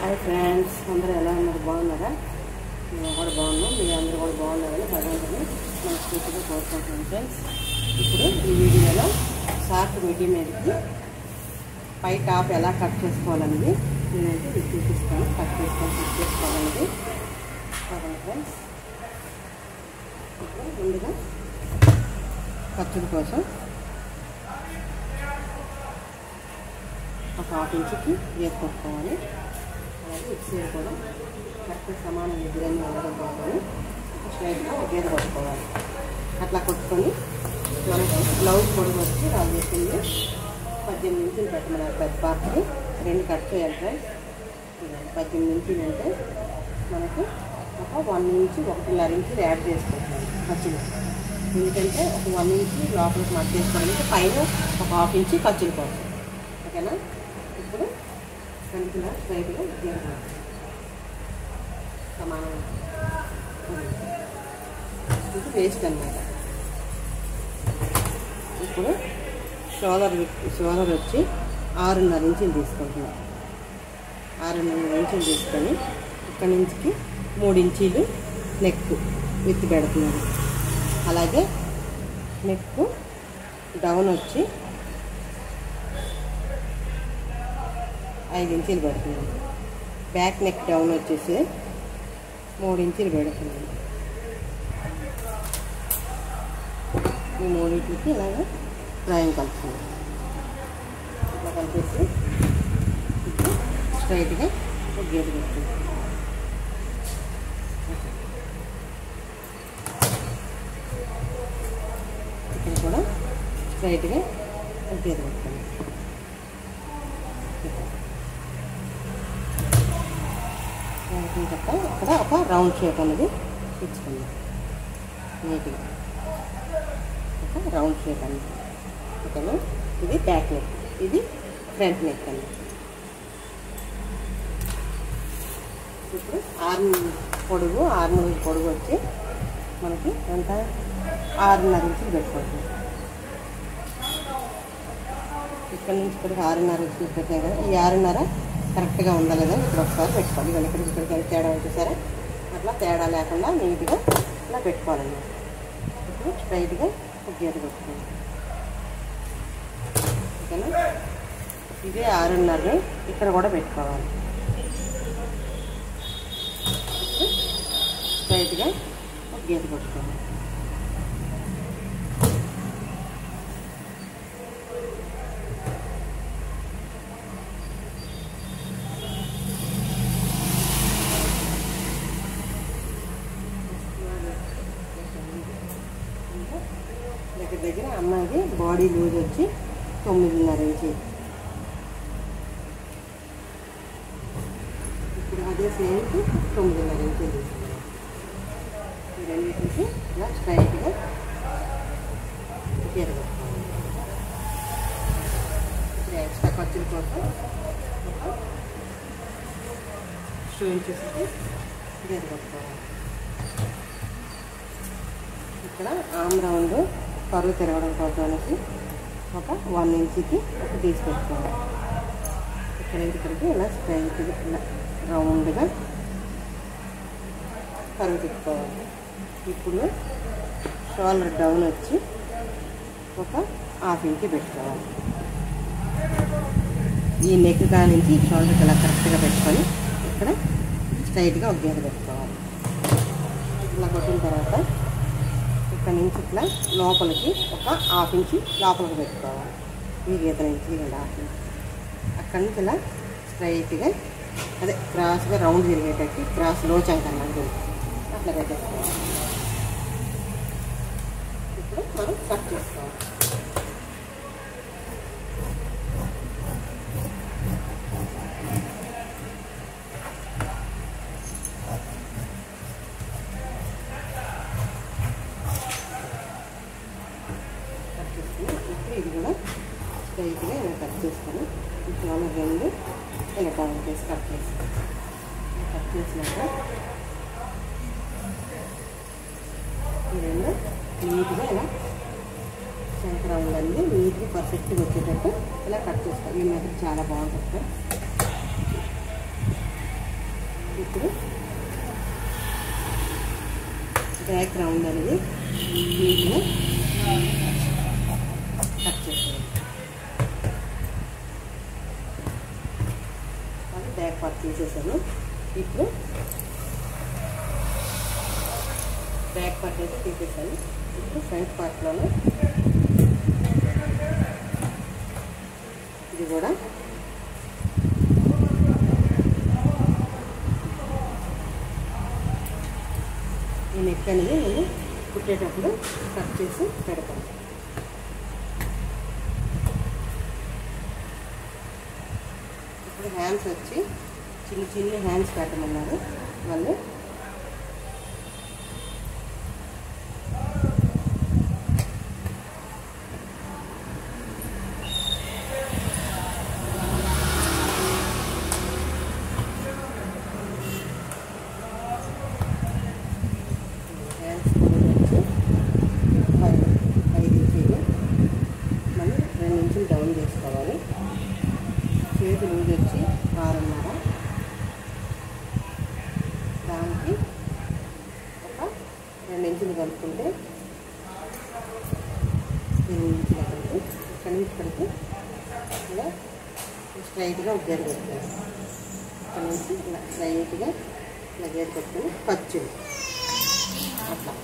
Hi friends, అందరూ ఎలా ఉన్నారు? బాగున్నారా? మేము కూడా బాగున్నాం. మీరు అందరూ కూడా బాగున్నారని భగవంతుని మనస్ఫూర్తిగా కోరుకుంటున్నాం. ఫ్రెండ్స్, ఇప్పుడు ఈ వీడియోలో షార్ట్ మిడ్డీ మీదకి పై టాప్ ఎలా కట్ చేసుకోవాలనేది నేనైతే ఇది చూపిస్తాను. కట్ చేసుకోవాలనేది ఫ్రెండ్స్. ఇప్పుడు ముందుగా ఖర్చుల కోసం ఒక హాఫ్ ఇంచుకి గీత కొట్టుకోవాలి. అలాగే ఇటు సైడ్ కూడా కరెక్ట్ సమానం ఎదురన్నీ ఉండడం కోసం స్ట్రైట్గా గీత కొట్టుకోవాలి. అట్లా కొట్టుకొని మనకి బ్లౌజ్ పొడుగు వచ్చి వాళ్ళు చెప్పింది 18 ఇంచులు పెట్టమన్నారు. పెద్ద పార్ట్కి 2 కట్ చేయాలి ఫ్రెండ్స్. 18 ఇంచులు అంటే మనకు ఒక 1 ఇంచు 1.5 ఇంచులు యాడ్ చేసుకుంటున్నాను ఖర్చులు. ఎందుకంటే ఒక 1 ఇంచు లోపలికి మట్ చేసుకోవడానికి పైన ఒక హాఫ్ ఇంచు ఖర్చుల కోసం. ఓకేనా? ఇప్పుడు కంటిన్యూ స్ట్రైట్గా గీయాలి సమానం. ఇది వేస్ట్ అన్నమాట. ఇప్పుడు షోల్డర్ వచ్చి 6.5 ఇంచులు తీసుకుంటున్నాం. 6.5 ఇంచులు తీసుకొని ఇక్కడి నుంచి 3 ఇంచీలు నెక్ విత్ పెడుతున్నాను. అలాగే నెక్ డౌన్ వచ్చి 5 ఇంచీలు పెడుతున్నాను. బ్యాక్ నెక్ డౌన్ వచ్చేసి 3 ఇంచీలు పెడుతున్నాను. ఈ 3 ఇంచులకి ఇలాగా డ్రాయింగ్ కలుపుతున్నాను. ఇట్లా కలిపేసి ఇప్పుడు స్ట్రైట్గా ఒక గీత పెడుతున్నాను. ఇక్కడ కూడా స్ట్రైట్గా ఒక గీత పెడుతున్నాను. తప్ప ఇక్కడ ఒక రౌండ్ షేప్ అనేది ఇచ్చుకున్నాం. నీట్గా ఒక రౌండ్ షేప్ అనేది. ఓకేనా? ఇది బ్యాక్ నెక్, ఇది ఫ్రంట్ నెక్ అండి. ఇప్పుడు ఆర్మ్ పొడుగు వచ్చి మనకి ఎంత 6.5 ఇంచులు పెట్టుకుంటున్నాం. ఇక్కడ నుంచి ఇక్కడికి 6.5 ఇంచులు పెట్టాం కదా. ఈ 6.5 కరెక్ట్గా ఉందా లేదా ఇక్కడ ఒకసారి పెట్టుకోవాలి. ఇవాళ ఇక్కడికి తేడా వచ్చేసరి అట్లా తేడా లేకుండా నీట్గా ఇలా పెట్టుకోవాలన్నమాట. ఇప్పుడు స్ట్రైట్గా ఒక గీత పెట్టుకోవాలి. ఓకేనా? ఇదే 6.5 ఇక్కడ కూడా పెట్టుకోవాలి. స్ట్రైట్గా ఒక గీత పెట్టుకోవాలి. దగ్గర అమ్మాయిది బాడీ లూజ్ వచ్చి 9.5 ఇంచు. ఇప్పుడు అదే సేమ్ 9.5 ఇంచులు తీసుకున్నాం. ఈ రెండింటికి ఇలా స్ట్రైట్గా గీరగొట్టుకోవాలి. ఇప్పుడు ఎక్స్ట్రా ఖర్చుల కోసం ఒక 2 ఇంచెస్కి గీరగొట్టుకోవాలి. ఇక్కడ ఆమ్ రౌండ్ కరువు తిరగడం కోసం అనేసి ఒక 1 ఇంచుకి ఒక తీసుకొచ్చుకోవాలి. ఇక్కడ ఇక్కడికి ఇలా స్ట్రైట్గా ఇలా రౌండ్గా కరువు తిప్పుకోవాలి. ఇప్పుడు షోల్డర్ డౌన్ వచ్చి ఒక 1/2 ఇంచు పెట్టుకోవాలి. ఈ నెక్ కానించి షోల్డర్కి ఇలా కరెక్ట్గా పెట్టుకొని ఇక్కడ స్ట్రైట్గా ఒక గీత పెట్టుకోవాలి. ఇలా కొట్టిన తర్వాత ఇక్కడ నుంచి ఇట్లా లోపలికి ఒక 1/2 ఇంచు లోపలికి పెట్టుకోవాలి. ఈ గీత నుంచి 1/2 ఇంచు అక్కడి నుంచి ఇలా స్ట్రైట్గా అదే క్రాస్గా రౌండ్ తిరిగేటట్టు క్రాస్ లోచంకన్నా అట్లా పెట్టేసుకోవాలి. ఇప్పుడు మనం కట్ చేసుకోవాలి. ఇది కూడా స్ట్రైట్గా ఇలా కట్ చేసుకొని ఇట్లా 2 ఇలా కౌంట్ చేసి కట్ చేసినాక ఈ 2 నీట్గా ఇలా శంకరావులన్నీ నీట్గా పర్ఫెక్ట్గా వచ్చేటట్టు ఇలా కట్ చేసుకోవాలి. ఈ మెథడ్ చాలా బాగుంటుంది. బ్యాక్ రౌండ్ అనేది నీట్గా కట్ చేసేయాలి. అది బ్యాక్ పార్ట్ తీసేసాను. ఇప్పుడు బ్యాక్ పార్ట్ అయితే తీసేసాను. ఇప్పుడు ఫ్రంట్ పార్ట్లోనే ఇది కూడా ఈ నెక్ అనేది నేను కుట్టేటప్పుడు కట్ చేసి పెడతాను. ఇప్పుడు హ్యాండ్స్ వచ్చి చిన్న చిన్న హ్యాండ్స్ పెట్టమన్నారు వాళ్ళు. డౌన్ చేసుకోవాలి. చేతి లూజ్ వచ్చి 6.5, దానికి ఒక 2 ఇంచులు కలుపుకుంటే 8 ఇంచులు కలిపి ఇక్కడి నుంచి ఇక్కడికి ఇలా స్ట్రైట్గా ఒక గేర్ కొట్టుకోవాలి. ఇక్కడ నుంచి ఇలా స్ట్రైట్గా ఇలా గేర్ కొట్టుకొని ఖర్చులు అట్లా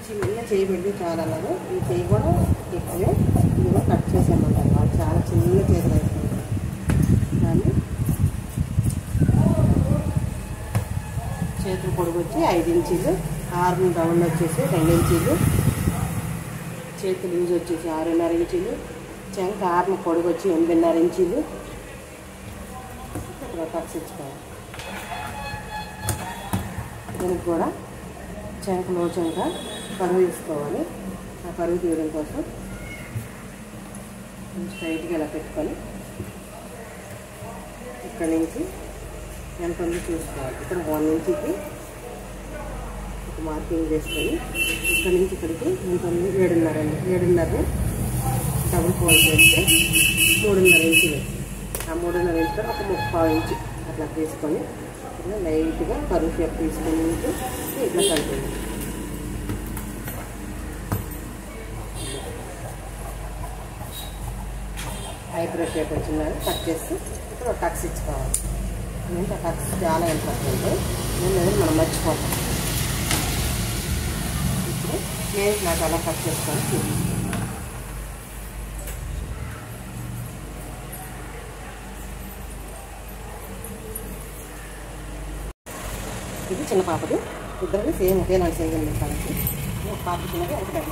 చిన్న చేయి పెడితే చాలా అలాగే ఈ చేయి కూడా ఎక్కువే ఇది కూడా కట్ చేసామంటారు. వాళ్ళు చాలా చిన్న చేతులు అయిపోయింది. దాన్ని చేతులు పొడుగు వచ్చి 5 ఇంచీలు, ఆర్మ్ డౌన్ వచ్చేసి 2 ఇంచీలు, చేతులు లూజ్ వచ్చేసి 6.5 ఇంచీలు, చెంక ఆర్మ్ పొడుగు వచ్చి 8.5 ఇంచీలు. ఇక్కడ కట్స్ ఇచ్చుకోవాలి. దీనికి కూడా చెంకలో చెంక పరుగు తీసుకోవాలి. ఆ పరుగు తీయడం కోసం స్ట్రైట్గా ఇలా పెట్టుకొని ఇక్కడి నుంచి ఎంత ఉంది చూసుకోవాలి. ఇక్కడ 1 ఇంచుకి ఒక మార్కింగ్ చేసుకొని ఇక్కడి నుంచి ఇక్కడికి ఎంత ఉంది 7.5 అండి. 7.5 డబుల్ ఫోల్డ్ చేస్తే 3.5 ఇంచులు. ఆ 3.5 ఇంచులో ఒక 3/4 ఇంచు అట్లా తీసుకొని ఇలా లైట్గా పరుగు షేప్ తీసుకొని ఇట్లా కలిపి ఐబ్రో షేప్ వచ్చిందని కట్ చేసి ఇప్పుడు టక్స్ ఇచ్చుకోవాలి. ఎందుకంటే ఆ టక్స్ చాలా ఇంపార్టెంట్. నేను మనం మర్చిపోతాం. ఇప్పుడు నేను నాకు అలా కట్ చేసుకొని ఇది చిన్న పాపది. ఇద్దరిని సేమ్ ఒకేలాగా చేయగలను. కాబట్టి ఒక పాప చిన్నది ఒక పెద్ద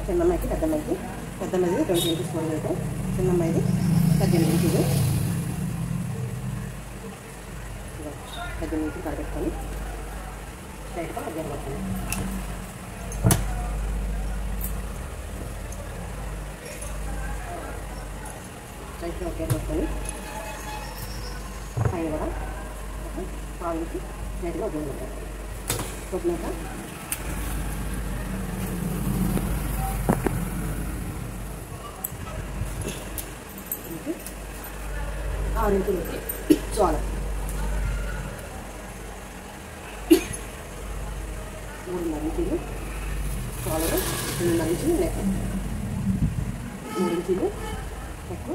చిన్నమ్మాయికి పెద్దమ్మాయికి 20 ఇంచెస్ పొడవు, చిన్నమ్మాయిది 18 ఇంచులు. 18 ఇంచులు కడపెట్టుకొని స్ట్రైట్గా మధ్య పడుతుంది. స్ట్రైట్గా ఒకే పట్టుకొని పైన కూడా 1/4 ఇంచు స్ట్రైట్గా వదిలిపెట్టాలి. కొట్టినాక 6 ఇంచులు చాలా 3.5 ఇంచులు కాలరు, 2.5 ఇంచులు నెక్, 3 ఇంచులు నెక్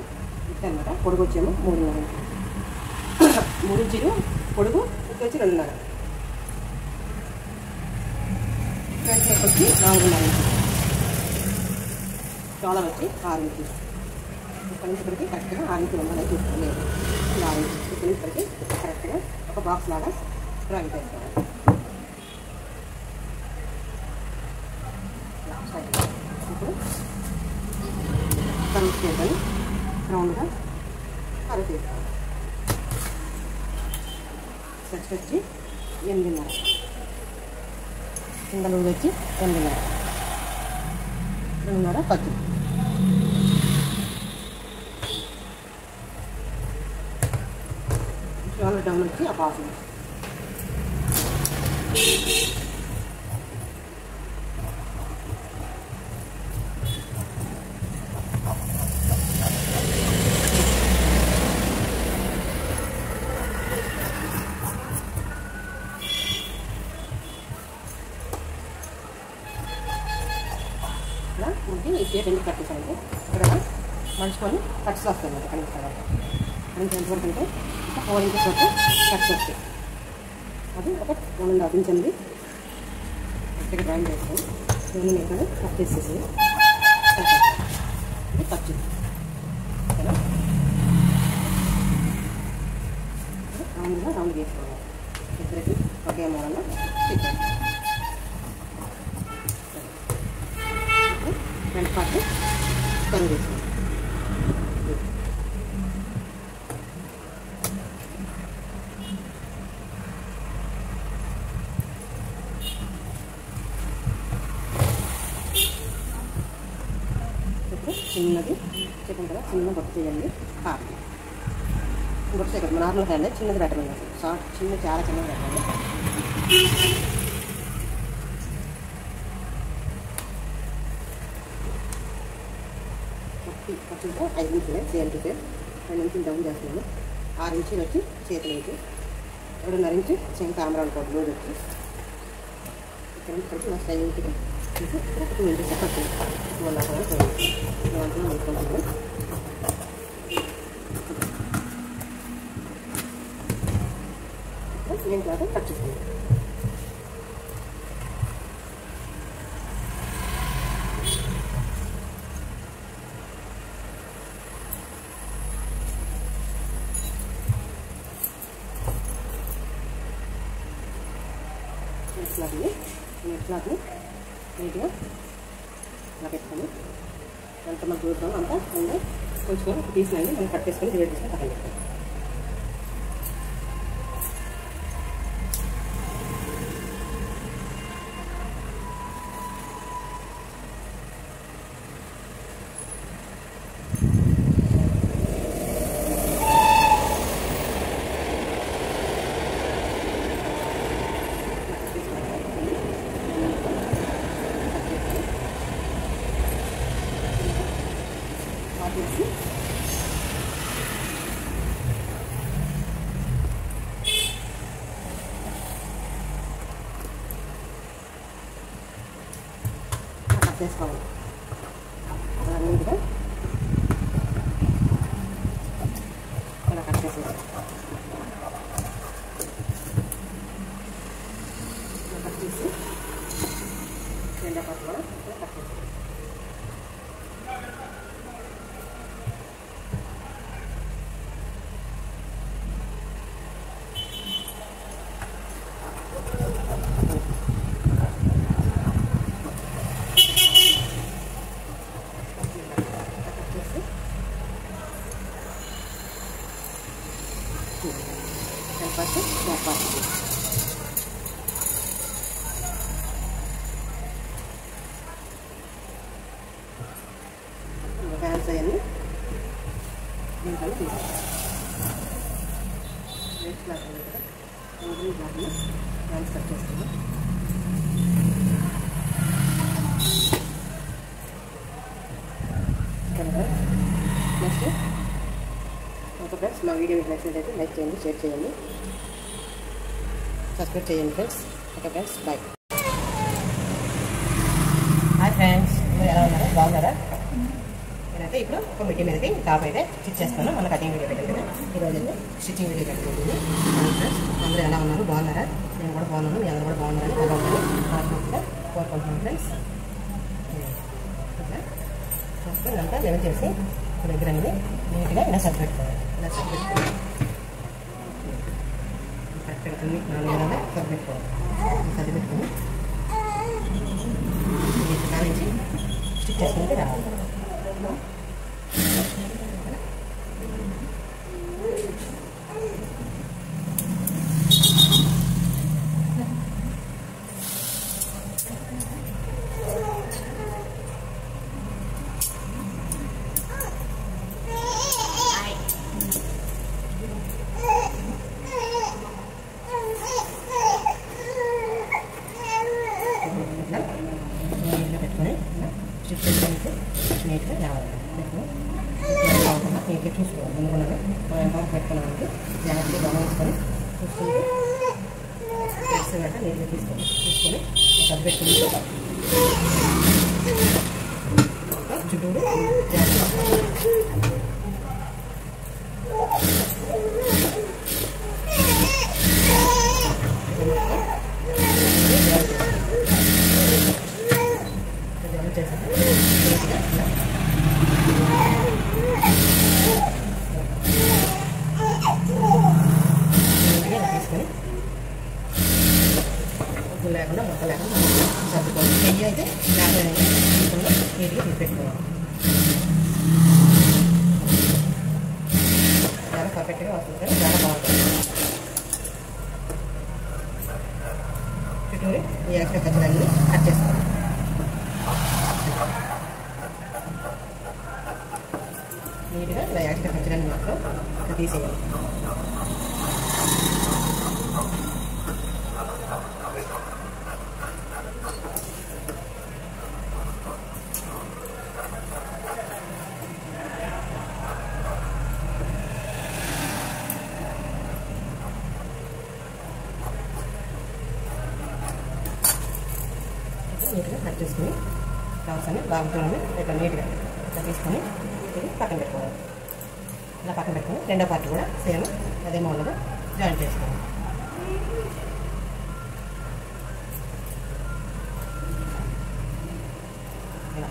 ఇట్టనమాట. పొడుగు వచ్చేమో 3.5 ఇంచులు, 3 ఇంచులు పొడుగు వచ్చి 2.5. ఫ్రంట్ నెక్ వచ్చి 4.5 ఇంచులు, కాలర్ వచ్చి 6 ఇంచులు. ఇక్కడ నుంచి ఇక్కడికి కరెక్ట్గా 6 ఇంచులు ఉండాలని చూసుకోలేదు. 6 ఇంచులు ఇక్కడ నుంచి ఇక్కడికి కరెక్ట్గా ఒక బాక్స్ లాగా డ్రాయింగ్ చేసుకోవాలి. ఇప్పుడు కరువు చేద్దాం. రౌండ్గా కరువు తీసుకోవాలి. సెట్ వచ్చి 8.5, కింద లూజ్ వచ్చి 8.5, 2.5 ఖర్చు. షోల్డర్ డౌన్ వచ్చి ఆ పాస్ షేప్ ఎందుకు కట్ చేసామంటే ఇక్కడ మలుచుకొని కట్స్ వస్తాయి అన్నమాట. అక్కడి నుంచి తర్వాత అక్కడి నుంచి ఎంతవరకు అంటే ఇంకా 4 ఇంచెస్ వరకు కట్స్ వస్తాయి. అది ఒక 1.5 ఇంచ్ ఉంది. గట్టిగా డ్రాయింగ్ చేసుకొని దీన్ని ఇక్కడ కట్ చేసేసి ఇది కట్ చేసి ఓకేనా. రౌండ్ చేసుకోవాలి. ఇద్దరికి ఒకే మూలన స్టిచ్ ఫ్రంట్ పార్ట్ కరువు చేసుకోవాలి. చిన్నది చెప్పాను కదా, చిన్న బొట్టు చేయండి. బొట్టు చేయకూడదు, నార్మల్ హ్యాండ్ చిన్నది పెట్టండి. అసలు షార్ట్ చిన్న చాలా చిన్నది పెట్టండి. ఖర్చుతో 5 ఇంచులే సేమ్ టు సేమ్. 2 ఇంచులు డౌన్ చేస్తున్నాను. 6 ఇంచులు వచ్చి చేతులు ఇంచు, 2.5 ఇంచు చెంక ఆమరాలు కోట రోజు వచ్చి ఇక్కడ నుంచి కలిసి నా స్టైల్ ఇంటికి తీసి 2 ఇంచెస్ ఖర్చు 2.5 అనుకుంటున్నాను. నేను క్లాత్ కట్ చేసుకున్నాను. క్లాత్ని నీట్గా ఇలా పెట్టుకొని ఎంత మనం చూస్తామో అంతా ముందే కొంచెం తీసుకుని మనం కట్ చేసుకొని డివైడ్ చేసుకొని పక్కన పెట్టుకోండి. కట్ చేసుకోవాలి. అలా నీట్గా ఇలా కట్ చేసేసి కట్ చేసి రెండో పట్టు కూడా ఇలా కట్ చేసి ఫ్యాన్స్ అవన్నీ దీంట్లో తీసుకోవాలి. రెడ్ క్లాత్ ఉంది కదా, గ్రీన్ క్లాత్ని ఫ్యాన్స్ కట్ చేస్తున్నాం. నెక్స్ట్ ఓకే ఫ్రెండ్స్, మా వీడియో మీకు నచ్చినట్లయితే లైక్ చేయండి, షేర్ చేయండి, సబ్స్క్రైబ్ చేయండి friends. Okay friends, bye. Hi friends, మీరు ఎలా ఉన్నారా? బాగున్నారా? నేనైతే ఇప్పుడు ఒక మిడ్డీ మీదకి టాప్ అయితే స్టిచ్ చేస్తాను. మన కటింగ్ వీడియో పెట్టాను కదా, ఈరోజు అయితే స్టిచ్చింగ్ వీడియో పెట్టలేదు. ఫ్రెండ్స్, అందరూ ఎలా ఉన్నారు? బాగున్నారా? నేను కూడా బాగున్నాను, మీ అందరూ కూడా బాగున్నారని బాగున్నాను కోరుకుంటున్నాను ఫ్రెండ్స్. ఫస్ట్ ఇదంతా లెవెల్ చేసి దగ్గర అనేది నీట్గా ఇలా సర్ది పెట్టుకోవాలి. ఇలా సర్ది పెట్టుకోవాలి, కరెక్ట్గా 4 విధాలుగా సర్ది పెట్టుకోవాలి. సర్ది పెట్టుకొని కానించి స్టిచ్ చేసుకుంటే రావాలి. నీట్గా రావాలి. నీట్గా చూసుకోవాలి. ముందుగా మనం ఎంత పెట్టుకున్నామంటే జాగ్రత్తగా గమనించుకొని చూసుకుంటే గట్ట నీట్గా తీసుకొని సర్ది పెట్టుకుని చుట్టూరు జాయిన్ చేసుకోవాలి. తీసుకొని ఉప్పు లేకుండా మొక్క లేకుండా సర్దుకోవాలి. నెయ్యి అయితే లేకుండా నీట్గా పెట్టుకోవాలి. చాలా పర్ఫెక్ట్గా వస్తుంది కానీ చాలా బాగుంటుంది. చుట్టూరి ఈ ఎక్స్ట్రా పచ్చడిని కట్ చేసుకోవాలి. నీట్గా ఇలా ఎక్స్ట్రా పచ్చడిని మాత్రం తీసేయాలి. నీట్గా కట్ చేసుకుని ఫ్లవర్స్ అన్ని బాగుంటుంది. ఇట్లా నీట్గా ఇట్లా తీసుకొని ఇది పక్కన పెట్టుకోవాలి. ఇలా పక్కన పెట్టుకొని రెండో పార్ట్ కూడా సేమ్ అదే మోడల్గా జాయిన్ చేసుకోవాలి. ఇలా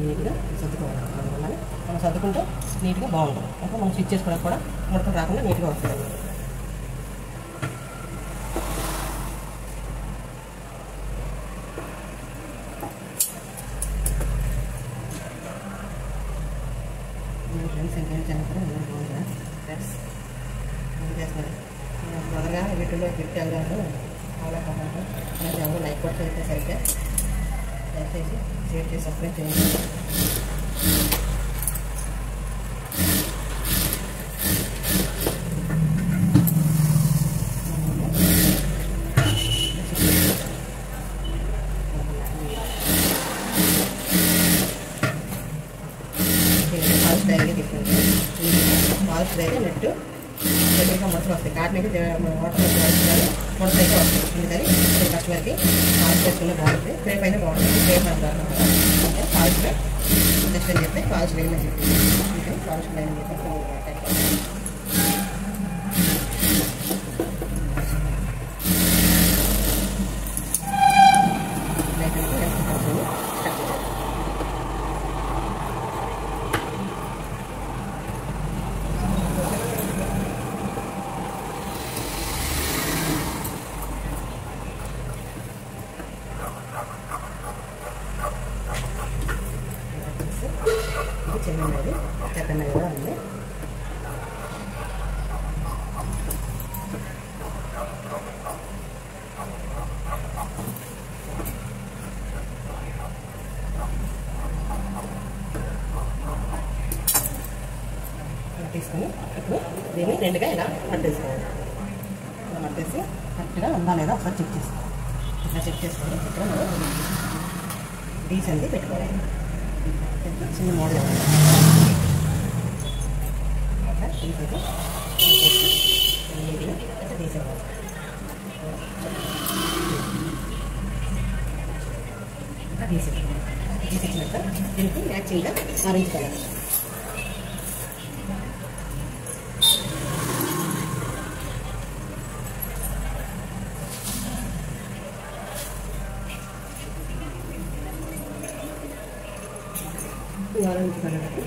నీట్గా సర్దుకోవాలి. మనం సర్దుకుంటే నీట్గా బాగుంటుంది. అంటే మనం స్టిచ్ చేసుకోవడానికి కూడా మొత్తం రాకుండా నీట్గా వస్తుంది. ఫ్రెండ్స్ ఇంకేం చేస్తారు బాగుందా ఫ్రెండ్స్ ఏం చేస్తున్నారు? మొదలుగా వీటిలో గిఫ్ట్ ఎవరు అవలేకపోతే ఎవరు లైక్ కొట్టి అయితే సరిగ్గా దయచేసి షేర్ చేసి సబ్స్క్రైబ్ చేయండి. ఫాల్స్ అయితే నెట్టు దగ్గరగా మొత్తం వస్తాయి. కాటన్ అయితే వాటర్ మొత్తం అయితే వస్తాయి. అందుకని కస్టమర్కి ఫాల్స్ చేసుకున్న బాగుంటుంది. పేరు పైన బాగుంటుంది. పేరు అంటారు ఫాల్స్ నెక్స్ట్ అని చెప్పి ఫాల్స్ వేయమని చెప్పి అందుకని ఫాల్స్ వేయమని చెప్పి చిన్నది చెక్కన్నది కూడా ఉంది. తీసుకొని ఇప్పుడు దీన్ని రెండుగా ఇలా మట్టేసుకోవాలి. ఇలా మట్టేసి కరెక్ట్గా ఉందా లేదా ఒకసారి చెక్ చేసుకోవాలి. ఇట్లా చెక్ చేసుకొని ఇక్కడ మనం డీస్ అనేది పెట్టుకోవాలి. చిన్న మోడల్ అట్లా తీసేది నీట్గా అట్లా తీసేవాళ్ళు. అట్లా తీసేసినాక దీనికి మ్యాచింగ్గా ఆరెంజ్ కలర్ ఆరెంజ్ కలర్ ఇప్పుడు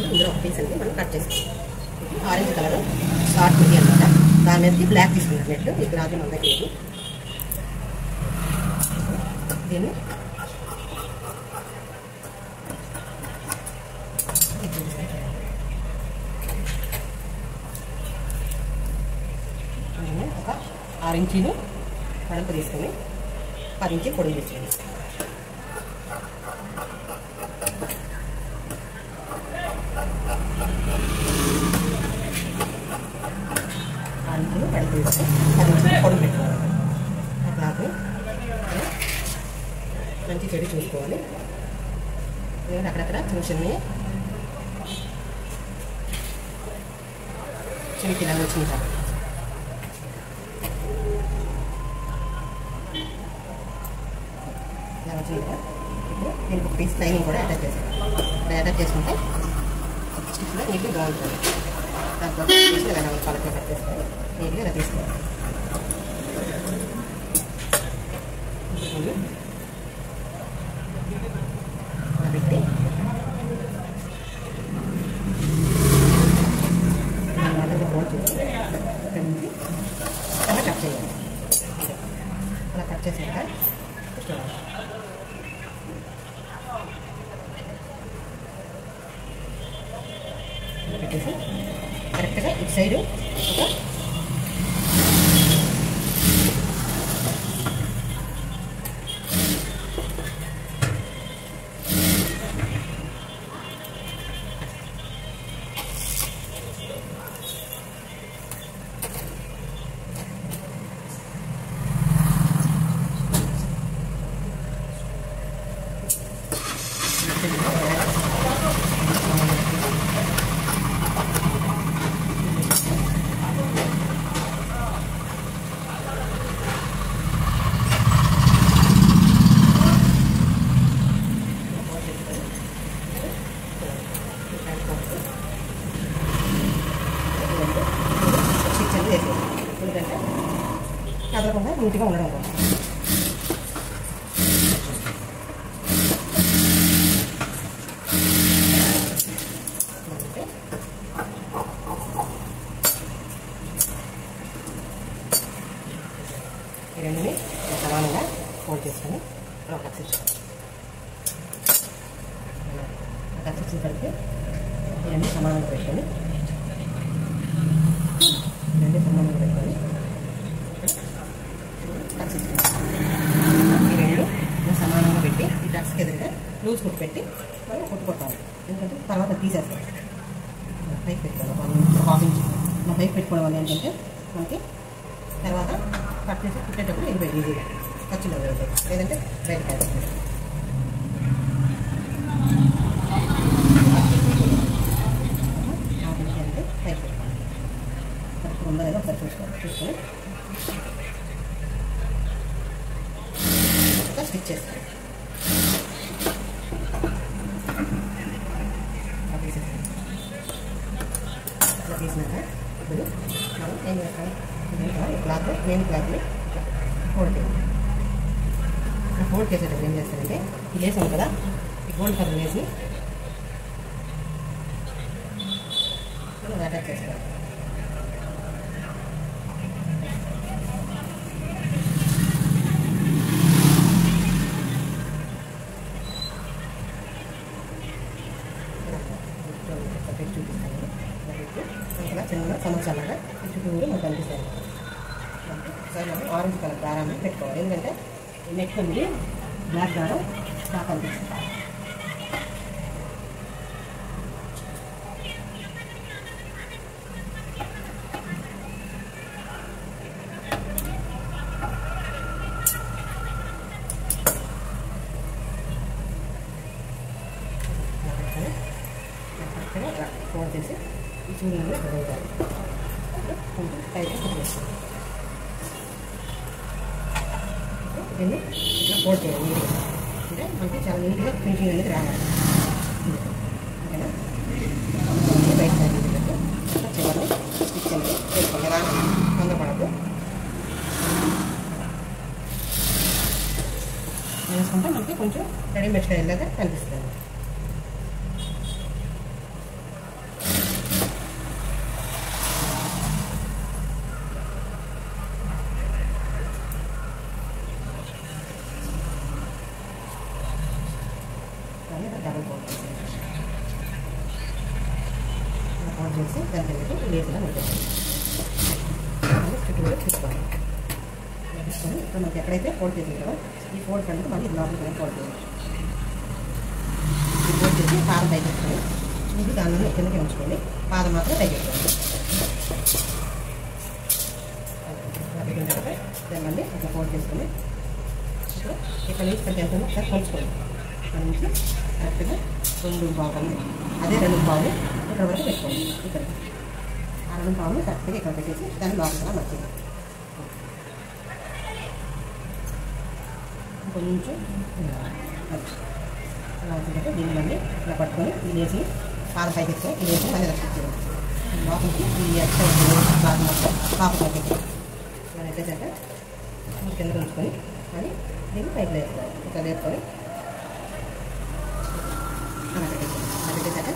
ఇందులో ఒక పీస్ అనేది మనం కట్ చేసుకోవాలి. ఆరెంజ్ కలర్ షార్ట్ ఉంది అనమాట. దాని మీదకి బ్లాక్ తీసుకున్నాను నెట్. ఇక్కడ అది మన దగ్గర దీన్ని ఒక 6 ఇంచీలు కడుపు తీసుకొని 10 ఇంచీలు పొడుగు తీసుకోండి. కడుపు తీసుకొని 10 ఇంచీలు పొడుగు పెట్టుకోవాలి. అట్లాగే మంచి చెడు చూసుకోవాలి. ఎందుకంటే అక్కడక్కడ చిన్న చిన్నకి ఇలా వచ్చింది సార్. ఇలా వచ్చింది కదా. ఇప్పుడు దీనికి ఒక పీస్ లైనింగ్ కూడా అటాచ్ చేస్తాను. ఇలా అటాచ్ చేసుకుంటే స్టిచ్లో నీట్గా బాగుంటుంది. దాంట్లో తీసి ఇలా పలక కట్ చేసుకొని నీట్గా ఇలా తీసుకోవాలి. ఇలా పెట్టి ఫోల్డ్ చేసి ఇక్కడ నుంచి అలా కట్ చేయాలి. అలా కట్ చేసాక పెట్టేసి కరెక్ట్గా ఇటు సైడు ఒక కదలకుండా నీట్గా ఉండడం కోసం. ఈ రెండుని సమానంగా ఫోల్డ్ చేసుకొని ఒక కట్ చేసిన తర్వాత ఈ రెండు సమానంగా పెట్టుకొని ఈ రెండు సమానంగా పెట్టి ఈ టక్స్కి ఎదురుగా లూజ్ కుట్టు పెట్టి మళ్ళీ కుట్టుకుంటాము. ఎందుకంటే తర్వాత తీసేస్తాం. పైకి పెట్టుకోవడం హాఫ్ ఇంచ్ పైకి పెట్టుకోవడం వల్ల ఏంటంటే మనకి తర్వాత కట్ చేసి కుట్టేటప్పుడు ఇది బయట ఈజీగా ఖర్చులో వెళ్తాయి, లేదంటే బయట కాదు. హాఫ్ ఇంచ్ అంటే పైకి పెట్టుకోవాలి. కరెక్ట్ ఉందా లేదా ఒకసారి చూసుకొని స్టిచ్ చేస్తాం. అలా తీసినాక ఇప్పుడు మనం ఏం చేస్తాం, క్లాత్ మెయిన్ క్లాత్ని ఫోల్డ్ చేయాలి. ఫోల్డ్ చేసేటప్పుడు ఏం చేస్తారంటే ఈ లేస్ ఉంది కదా, ఈ గోల్డ్ కలర్ లేసి అటాచ్ చేస్తాం. ఇలా చిన్న సమస్యలాగా చుట్టూరు మనకు కనిపిస్తాయి. ఒకసారి మనం ఆరెంజ్ కలర్ దారాన్ని పెట్టుకోవాలి. ఎందుకంటే నెక్ ఉంది, బ్లాక్ దారం బాగా కనిపిస్తుంది. ఫోల్డ్ చేసి ఈ చూడని చదువుతారు. కొంచెం టైట్గా కుట్టేస్తాం. దీన్ని ఇట్లా ఫోల్డ్ చేయాలి నీట్గా. అంటే మనకి చాలా నీట్గా ఫినిషింగ్ అనేది రావాలి. ఓకేనా? బయట సైడ్ చివరిని స్టిచ్ అనేది చేసుకోండి. ఎలా తొందరపడద్దు. వేసుకుంటే మనకి కొంచెం రెడీమేడ్ స్టైల్ లాగా కనిపిస్తుంది. డబుల్ ఫోల్డ్ చేసి దాని దగ్గర లేసులా పెట్టేసి చుట్టూ తీసుకోవాలి. తీసుకొని ఇప్పుడు మనకి ఎక్కడైతే ఫోల్డ్ చేసిందో ఈ ఫోల్డ్ కంటే మళ్ళీ లోపలికి ఫోల్డ్ చేయాలి. ఈ ఫోల్డ్ చేసి పాదం పైకి పెట్టుకొని ఇది దానిలో కిందకి ఉంచుకోండి. పాదం మాత్రం పైకి పెట్టుకోండి. పెట్టిన తర్వాత దాన్ని మళ్ళీ ఇట్లా ఫోల్డ్ చేసుకొని ఇక్కడ నుంచి ఇక్కడికి వెళ్తుంది ఒకసారి కొలుచుకోండి. ఇక్కడ నుంచి కరెక్ట్గా 2 పావులు, అదే 2 పావులు ఇక్కడ వరకు పెట్టుకోండి. ఇక్కడ ఆ 2 పావులు కరెక్ట్గా ఇక్కడ పెట్టేసి దాన్ని లోపల మర్చింది కొంచెం అలా వచ్చిందంటే దీన్ని మళ్ళీ ఇలా పట్టుకొని ఇది వేసి పాల పైకి ఎత్తుకొని ఇది వేసి మళ్ళీ రక్షించారు లోపలికి ఈ ఎక్స్ట్రా బాగా మొత్తం పాప పైకి ఇలా పెట్టేసాక కింద ఉంచుకొని అని దీన్ని పైకి వేసుకోవాలి. ఇట్లా వేసుకొని అలా పెట్టేసాక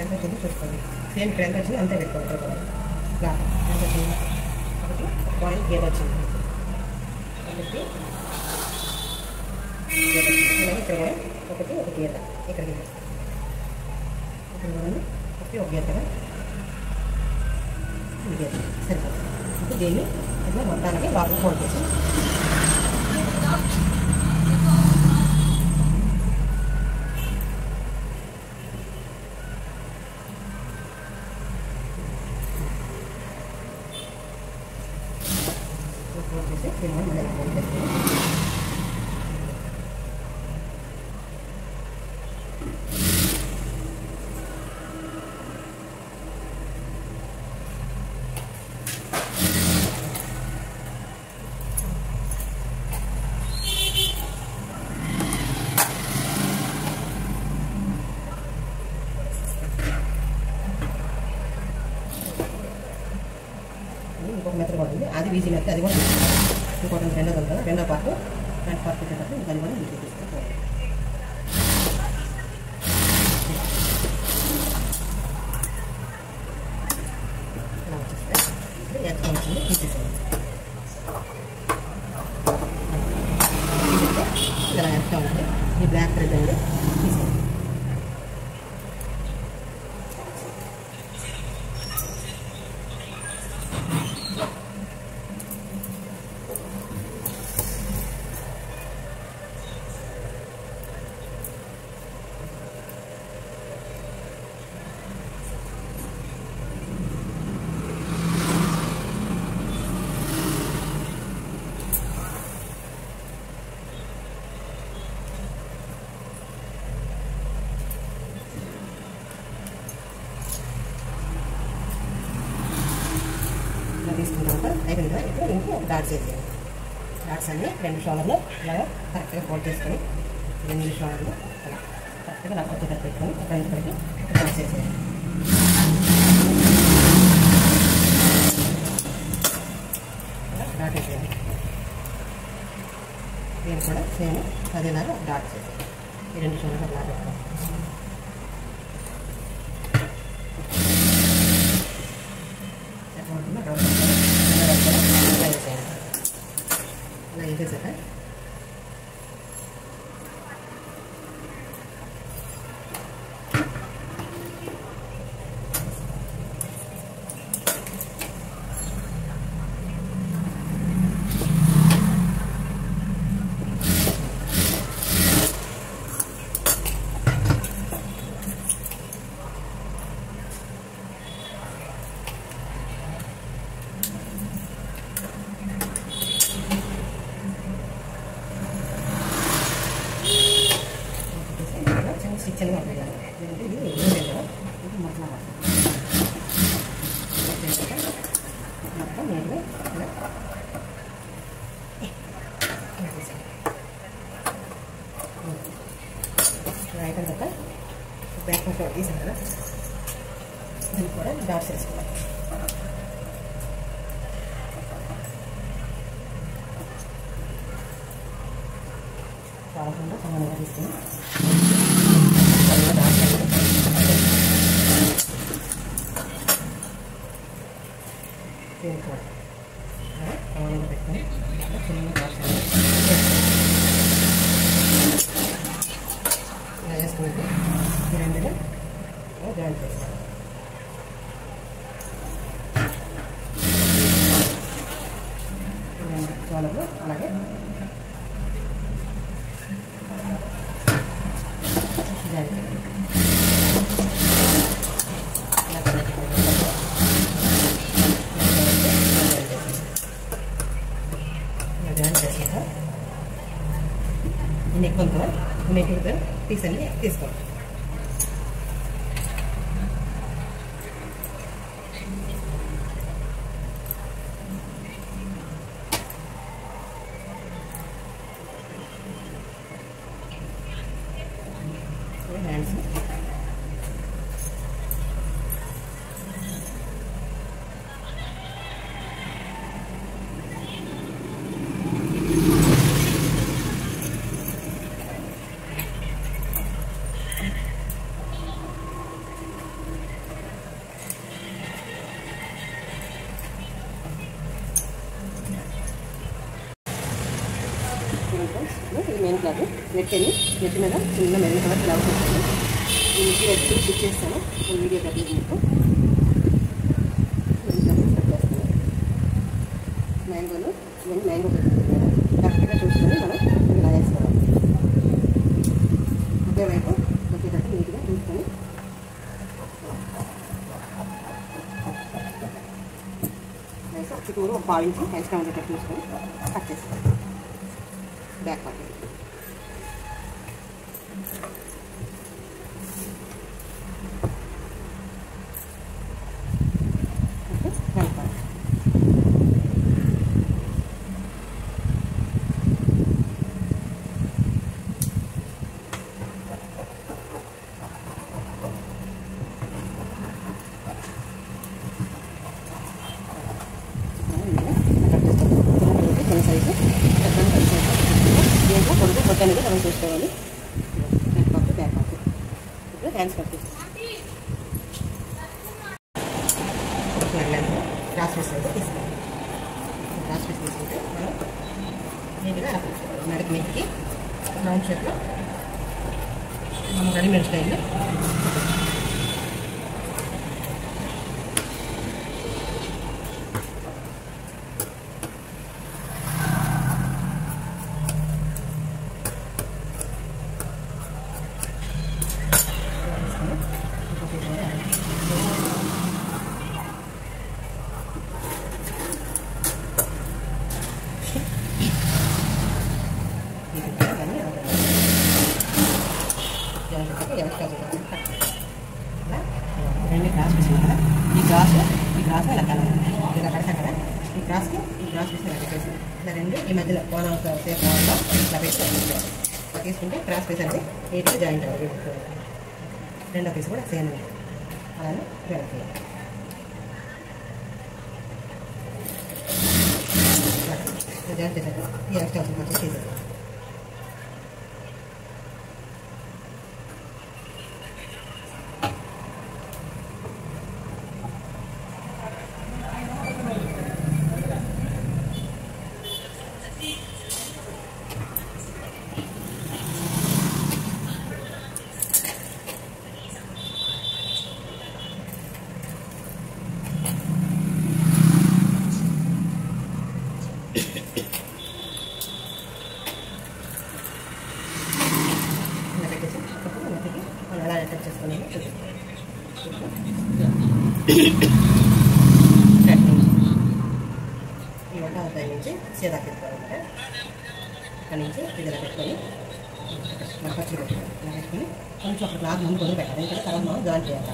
ఎంత వచ్చింది చూసుకోండి. సేమ్ ఇక్కడ ఎంత వచ్చింది అంతే పెట్టుకోవాలి. ఇలా ఎంత వచ్చింది ఒకటి పాయింట్ గేర్ వచ్చింది ఒకటి ఇక్కడ కూడా ఒకటి ఒక గీత ఇక్కడ ఇక్కడ కూడా ఒకటి ఒక గీత కదా ఈ గీత సరిపోతుంది. ఇప్పుడు దీన్ని ఇట్లా మొత్తానికి లోపల ఫోల్డ్ చేసి దీన్ని మళ్ళీ ఫోల్డ్ చేస్తాను. ఇంకొక మెత్తలు కూడా ఉంది, అది వీజీ మెత్త, అది కూడా ఇంకోటి రెండోది ఉంది కదా, రెండో పార్ట్ ఫ్రంట్ పార్ట్ పెట్టేటప్పుడు దాన్ని కూడా వీజీ తీసుకోవాలి. ఇలా వచ్చేస్తే ఇప్పుడు ఎక్స్ట్రా వచ్చింది తీసేసేయాలి. ఇలా ఎక్స్ట్రా ఉంది ఈ బ్లాక్ థ్రెడ్ అనేది తీసేయాలి. తీసుకున్న తర్వాత అయిపోయింది కదా. ఇప్పుడు దీనికి ఒక డాట్స్ వేసేయాలి. డాట్స్ అన్ని 2 షోల్డర్లో ఇలా కరెక్ట్గా ఫోల్డ్ చేసుకొని 2 షోల్డర్లో అలా కరెక్ట్గా నాకు వచ్చేటట్టు పెట్టుకొని ఇక్కడికి డాట్స్ వేసేయాలి. డాట్ వేసేయాలి. దీన్ని కూడా సేమ్ అదేలాగా డాట్స్ వేసేయాలి. ఈ 2 షోల్డర్లు అలా పెట్టుకోవాలి. అలా వేసేసాక చిన్నగా ఉంటుంది. ఇది కదా ఇది మొత్తం మొత్తం నీళ్ళు ఇలా అయిపోయిన తర్వాత బ్యాక్ మొత్తం తీసాను కదా దీన్ని కూడా డాట్స్ వేసుకోవాలి. కాకుండా సమానంగా తీసుకుని దీన్ని కూడా సమానంగా పెట్టుకుని చిన్న డాట్స్ ఇలా వేసుకున్నట్టు ఈ రెండుగా జాయింట్ చేసుకోవాలి. చోళలు అలాగే జాయింట్ నెక్ ఉంది కదా, నెక్ పీస్ అన్ని తీసుకోండి. హ్యాండ్స్ ఇది మెయిన్ క్లాత్. నెట్ మీద చిన్న మెరూన్ కలర్ బ్లౌజ్ వస్తుంది. ఈ మిషన్ ఎప్పుడు స్టిచ్ చేస్తాను, వీడియో కట్టింది మీకు కట్ చేస్తాను. మ్యాంగోలు ఇవన్నీ మ్యాంగో పెట్టుకుంటున్నాను. కరెక్ట్గా చూసుకొని మనం ఇలా వేసుకోవాలి. ఒకే వైపు వచ్చేటట్టు నీట్గా చూసుకొని వేసి చుట్టూరు ఒక 1/2 ఇంచ్ ఎక్స్ట్రా ఉండేటట్టు చూసుకొని కట్ చేసుకోవాలి. Back part front part. దీంట్లో కొడుకు కొట్టడానికి మనం చూసుకోవాలి. Front part back part. ఇప్పుడు హ్యాండ్స్ కట్ చేస్తాం. క్రాస్ పీస్ అయితే తీసుకోవాలి. క్రాస్ పీస్ తీసుకుంటే మనం నీట్గా అలా తీసుకోవాలి. నడికి నెక్కి రౌండ్ షేప్లో మనం రెడీమేడ్ స్టైల్లో రెండు క్రాస్ పీస్ కదా, ఈ గ్రాస్ ఇలా కలవాలి. ఇలా కడతాం కదా, ఈ గ్రాస్ పీస్ ఇలా పెట్టేసి ఇలా రెండు ఈ మధ్యలో వన్ ఆఫ్ సేఫ్ ఇలా పెట్టి ఇలా తీసుకుంటే క్రాస్ పీస్ అనేది నీట్గా జాయింట్ అవ్వాలి. రెండో పీస్ కూడా సేమ్ అలానే జాయింట్ చేయాలి. జాయింట్ చేశాక ఈ ఎక్స్ట్రా కొంచెం తీసేయాలి. అలా అటాచ్ చేసుకుని ఈ వంట అవుతాయి నుంచి సీదా పెట్టుకోవాలంటే అక్కడి నుంచి ఇది పెట్టుకొని మన పచ్చి పెట్టుకోవాలి. ఇలా పెట్టుకొని కొంచెం ఒక క్లాత్ ముందు కొద్దిగా పెట్టాలి. ఎందుకంటే తర్వాత మనం జాయిన్ చేయాలి.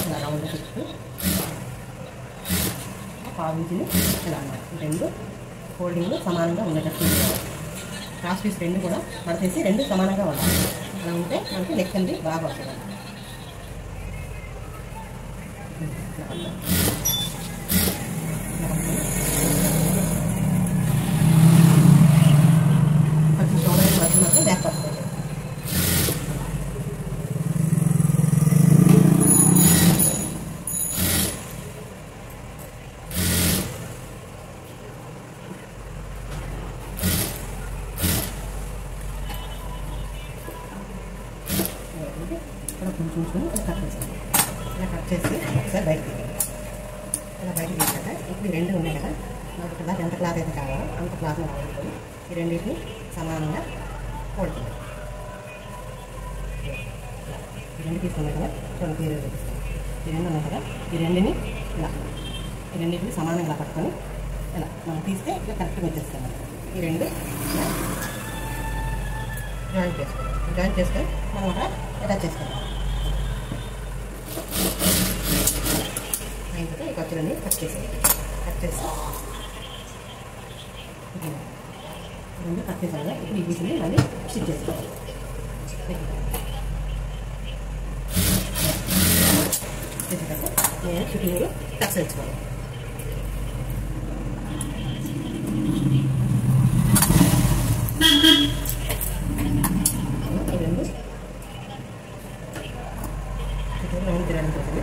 ఇలా రౌండ్ చుట్టూ 1/2 ఇంచుని ఇలా అన్నమాట. రెండు ఫోల్డింగ్లు సమానంగా ఉండేటట్టు ఉండాలి. క్రాస్ పీస్ రెండు కూడా మడతేసి రెండు సమానంగా ఉండాలి. అలా ఉంటే మనకి నెక్ అనేది బాగా వస్తుంది. కొంచెం స్టోరేజ్ వచ్చి మాత్రం బ్యాక్ పడుతుంది. ఇక్కడ కొంచెం కట్ చేస్తాను. ఇలా కట్ చేసి ఒకసారి బయటకు తీయాలి. ఇలా బయటకు తీసాక ఇప్పుడు ఈ రెండు ఉన్నాయి కదా, మనకి ఇక్కడ ఎంత క్లాత్ అయితే కావాలో అంత క్లాత్ని వాడుకొని ఈ రెండింటిని సమానంగా ఫోల్డ్ చేయాలి. ఈ రెండు తీసుకున్నాయి కదా, కొన్ని తీరు చూపిస్తాను. ఈ రెండు ఉన్నాయి కదా, ఈ రెండుని ఇలా ఈ రెండింటిని సమానంగా ఇలా పట్టుకొని ఇలా మనం తీస్తే ఇట్లా కరెక్ట్గా వచ్చేస్తాం. ఈ రెండు జాయిన్ చేసుకోవాలి. జాయిన్ చేసుకొని మనం అక్కడ అటాచ్ చేసుకోవాలి. అయిన తర్వాత ఈ ఖర్చులన్నీ కట్ చేసి రెండు కట్ చేసాను కదా. ఇప్పుడు ఈ పీసుని మళ్ళీ స్టిచ్ చేసుకోవాలి. నేను చుట్టూ టక్స్ తెచ్చుకోవాలి. రెండు చుట్టూ రౌండ్ తిరగడం కోసం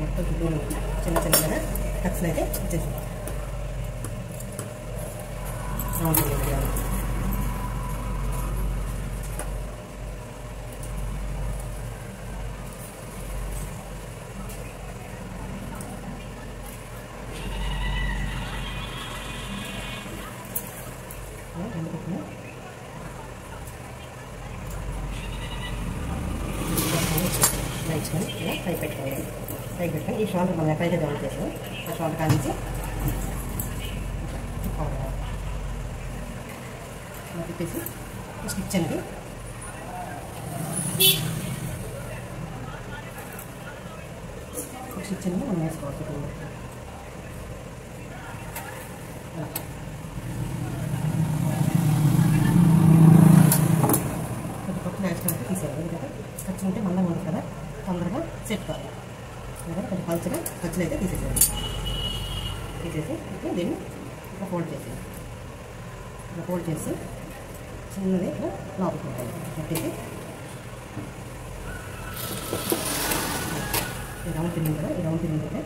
మొత్తం చుట్టూ చిన్న చిన్నగా టక్స్ అయితే ఇచ్చేసి రౌండ్ తిరగడం. నైట్స్కొని ఇలా పై పెట్టుకోవాలి. పై పెట్టుకొని ఈ షోల్డర్ మనం ఎక్కడైతే డౌన్ చేసామో ఆ షోల్డర్ కానించి తిప్పేసి స్టిచ్ అనేది స్టిచ్ అనేది మనం వేసుకోవాలి. తీసేయాలి. ఎందుకంటే ఖర్చు ఉంటే మళ్ళీ ఉండదు కదా, తొందరగా సెట్ కావాలి. ఎందుకంటే కొంచెం పలుచగా ఖర్చులు అయితే తీసేసేయాలి. తీసేసి ఇప్పుడు దీన్ని ఇట్లా ఫోల్డ్ చేసేయాలి. ఇట్లా ఫోల్డ్ చేసి చిన్నది ఇట్లా లోపలికి పెట్టాలి. పెట్టేసి ఈ రౌండ్ తిరిగింది కదా, ఈ రౌండ్ తిరిగిందంటే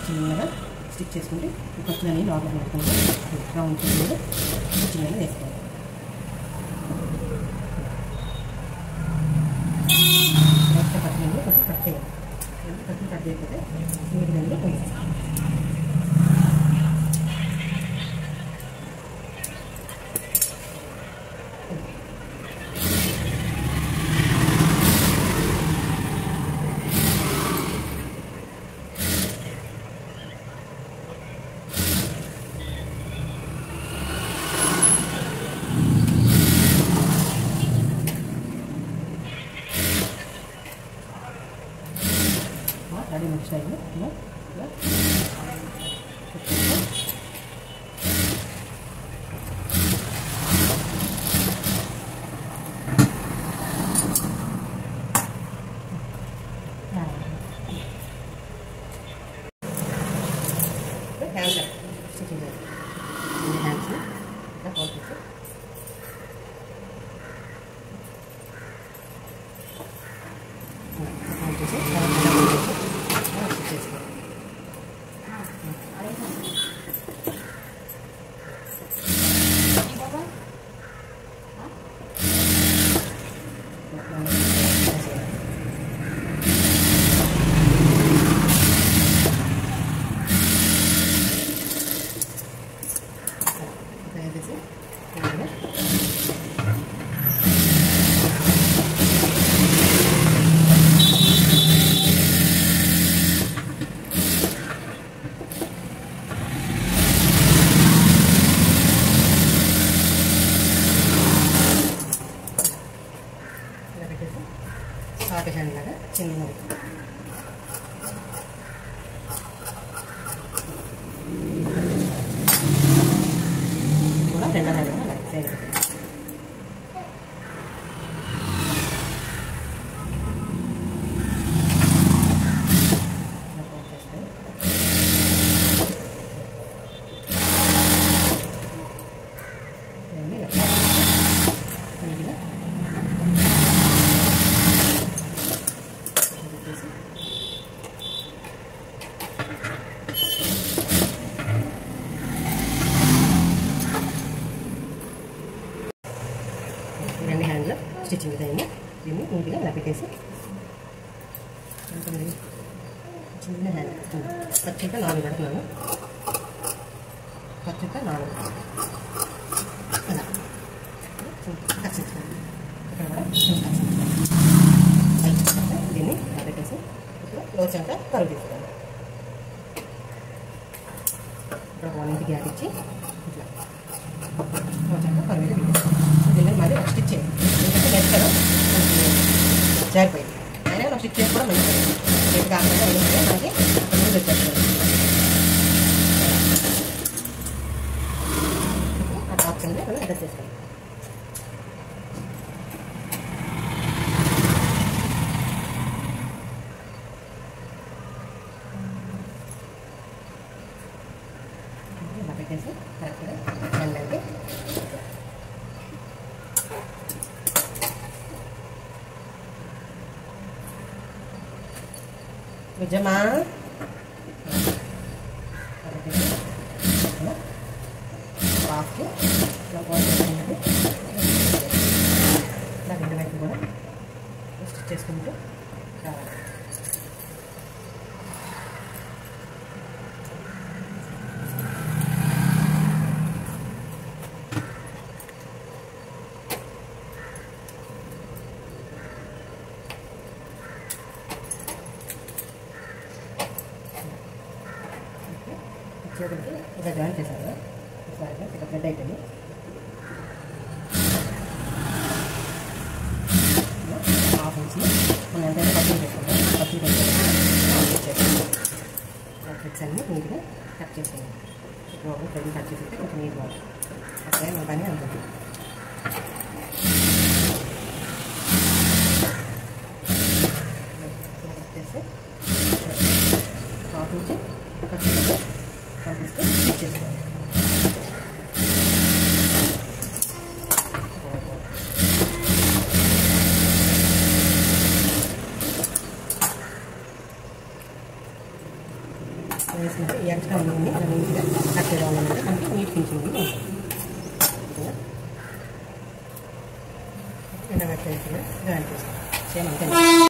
చిన్నగా స్టిచ్ చేసుకుంటే ఈ ఖర్చులన్నీ లోపలికి పెట్టుకుంటే రౌండ్ తిరిగి చిన్నగా వేసుకోవాలి. కొంచెం కట్ చేయాలి. కొంచెం కట్ చేయకపోతే నీటి దగ్గర పోయింది. రెడీ మిక్స్ అయ్యి ఇలా హ్యాండ్స్ స్టిచ్చింగ్ చేయాలి. హ్యాండ్స్ని ఇలా ఫోల్డ్ చేసి షార్ట్ హ్యాండ్ లాగా చిన్నది కూడా రెండో హ్యాండ్ లాగా సైడ్ రెండు హ్యాండ్లో స్టిచ్చింగ్ అయింది. దీన్ని నీట్గా ఇలా పెట్టేసి చిన్న హ్యాండ్ ఖర్చుగా 4 పెడుతున్నాను. ఖర్చుగా 4 అలా ఖర్చుంచుకోండి. ఇక్కడ కూడా దీన్ని ఇలా పెట్టేసి ఇప్పుడు లోచంతా కరువు తీసుకోండి. ఇక్కడ 1 ఇంచ్ గ్యాప్ ఇచ్చి ఇట్లా కొంచెంగా కరువేలు పెట్టేస్తాం. దీన్ని మళ్ళీ ఒక స్టిచ్ చేయాలి. ఎందుకంటే నెక్స్ట్ జారిపోయింది. అయినా ఒక స్టిచ్ చేసి కూడా మంచిది. రేపు కాకుండా మనకి అక్కడ ముందు వచ్చేస్తుంది. ఆ టాప్ కింద మనం అడ్జస్ట్ చేస్తాం. ఇలా పెట్టేసి కరెక్ట్గా ఎండంటే నిజమా పాకు ఇలా రెండు వైపు కూడా స్టిచ్ చేసుకుంటూ రావాలి. చేతులకి ఇలా జాయిన్ చేశాను కదా, ఒకసారి ఇక్కడ బ్లడ్ అయిపోయింది. హాఫ్ ఇంచ్ మనం ఎంతైనా పచ్చి చేసుకుంటాం. పచ్చి చేసుకుంటాం. ఫ్లిక్స్ అన్నీ నీట్గా కట్ చేసేయండి. ఇప్పుడు ఫ్రెండ్ కట్ చేసేస్తే కొంచెం నీట్గా అట్లే మన పని అనుకుంటుంది. కట్ చేస్తే హాఫ్ ఇంచ్ కట్ చేస్తే పంపిస్తే స్టిచ్ చేసుకోవాలి. వేసుకుంటే ఈ ఎక్స్ట్రా ఉంది ఇలా నీట్గా కట్ చేయాలన్నమాట. మనకి నీట్ ఫినిషింగ్ ఉంటుంది. ఎండ కట్ చేసి జాయిన్ చేస్తాం. సేమ్ అంతే.